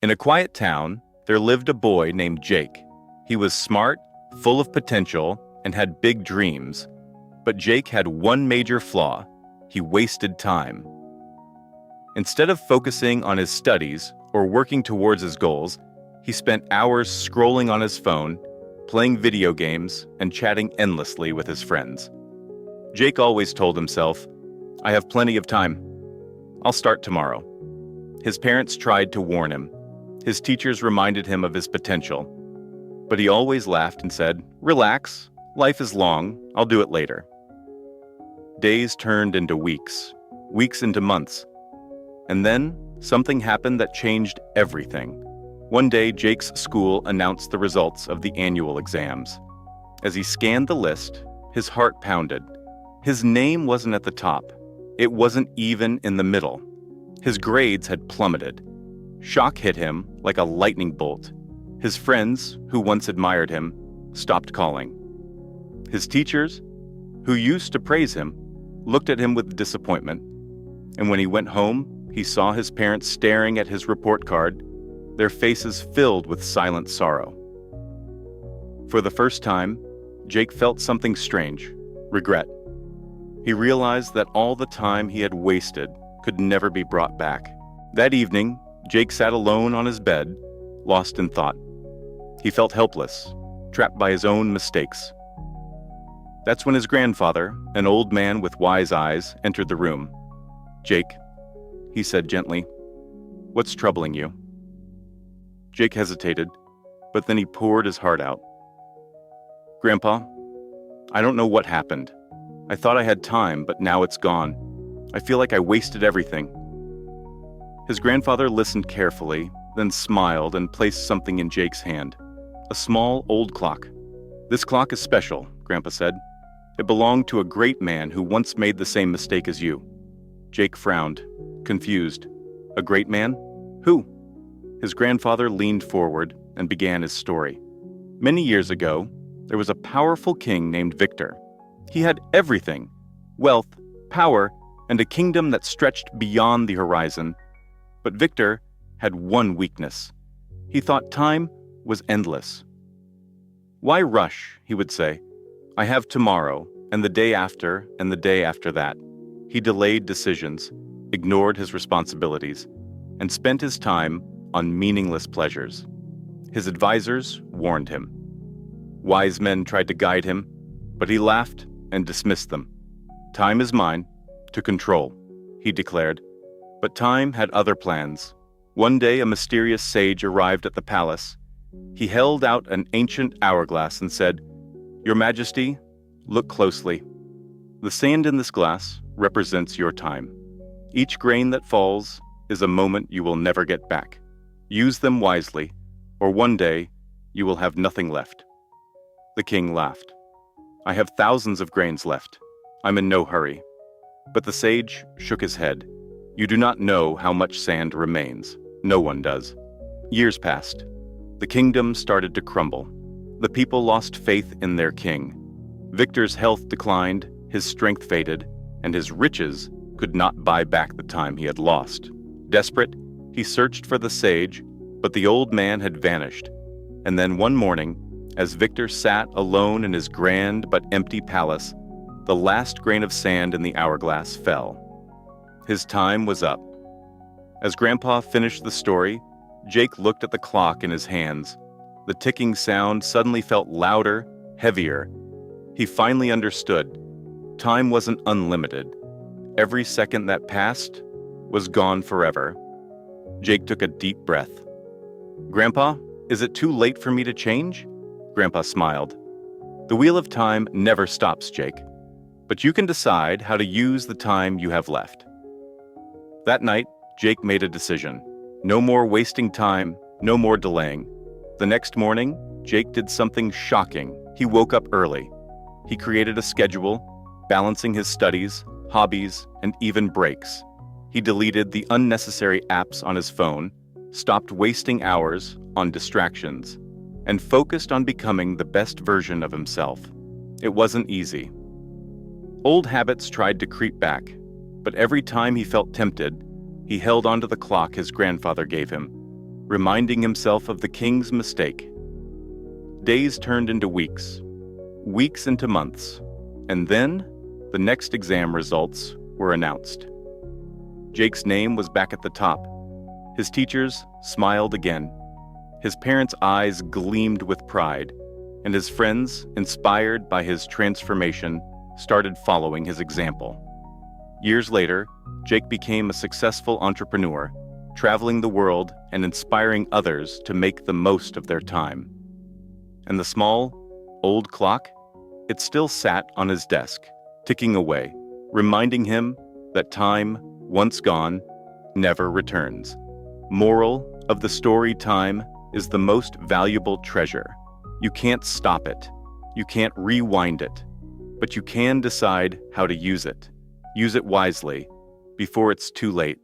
In a quiet town, there lived a boy named Jake. He was smart, full of potential, and had big dreams. But Jake had one major flaw: he wasted time. Instead of focusing on his studies or working towards his goals, he spent hours scrolling on his phone, playing video games, and chatting endlessly with his friends. Jake always told himself, "I have plenty of time. I'll start tomorrow." His parents tried to warn him. His teachers reminded him of his potential. But he always laughed and said, "Relax, life is long, I'll do it later." Days turned into weeks, weeks into months. And then something happened that changed everything. One day, Jake's school announced the results of the annual exams. As he scanned the list, his heart pounded. His name wasn't at the top. It wasn't even in the middle. His grades had plummeted. Shock hit him like a lightning bolt. His friends, who once admired him, stopped calling. His teachers, who used to praise him, looked at him with disappointment. And when he went home, he saw his parents staring at his report card, their faces filled with silent sorrow. For the first time, Jake felt something strange: regret. He realized that all the time he had wasted could never be brought back. That evening, Jake sat alone on his bed, lost in thought. He felt helpless, trapped by his own mistakes. That's when his grandfather, an old man with wise eyes, entered the room. "Jake," he said gently, "what's troubling you?" Jake hesitated, but then he poured his heart out. "Grandpa, I don't know what happened. I thought I had time, but now it's gone. I feel like I wasted everything." His grandfather listened carefully, then smiled and placed something in Jake's hand. A small, old clock. "This clock is special," Grandpa said. "It belonged to a great man who once made the same mistake as you." Jake frowned, confused. "A great man? Who?" His grandfather leaned forward and began his story. Many years ago, there was a powerful king named Victor. He had everything: wealth, power, and a kingdom that stretched beyond the horizon. But Victor had one weakness. He thought time was endless. "Why rush?" he would say. "I have tomorrow, and the day after, and the day after that." He delayed decisions, ignored his responsibilities, and spent his time on meaningless pleasures. His advisors warned him. Wise men tried to guide him, but he laughed and dismissed them. "Time is mine, to control," he declared. But time had other plans. One day, a mysterious sage arrived at the palace. He held out an ancient hourglass and said, "Your Majesty, look closely. The sand in this glass represents your time. Each grain that falls is a moment you will never get back. Use them wisely, or one day you will have nothing left." The king laughed. "I have thousands of grains left. I'm in no hurry." But the sage shook his head. "You do not know how much sand remains. No one does." Years passed. The kingdom started to crumble. The people lost faith in their king. Victor's health declined, his strength faded, and his riches could not buy back the time he had lost. Desperate, he searched for the sage, but the old man had vanished. And then one morning, as Victor sat alone in his grand but empty palace, the last grain of sand in the hourglass fell. His time was up. As Grandpa finished the story, Jake looked at the clock in his hands. The ticking sound suddenly felt louder, heavier. He finally understood. Time wasn't unlimited. Every second that passed was gone forever. Jake took a deep breath. "Grandpa, is it too late for me to change?" Grandpa smiled. "The wheel of time never stops, Jake. But you can decide how to use the time you have left." That night, Jake made a decision. No more wasting time, no more delaying. The next morning, Jake did something shocking. He woke up early. He created a schedule, balancing his studies, hobbies, and even breaks. He deleted the unnecessary apps on his phone, stopped wasting hours on distractions, and focused on becoming the best version of himself. It wasn't easy. Old habits tried to creep back, but every time he felt tempted, he held onto the clock his grandfather gave him. reminding himself of the king's mistake. Days turned into weeks, weeks into months, and then the next exam results were announced. Jake's name was back at the top. His teachers smiled again. His parents' eyes gleamed with pride, and his friends, inspired by his transformation, started following his example. Years later, Jake became a successful entrepreneur, traveling the world and inspiring others to make the most of their time. And the small, old clock? It still sat on his desk, ticking away, reminding him that time, once gone, never returns. Moral of the story: time is the most valuable treasure. You can't stop it. You can't rewind it. But you can decide how to use it. Use it wisely before it's too late.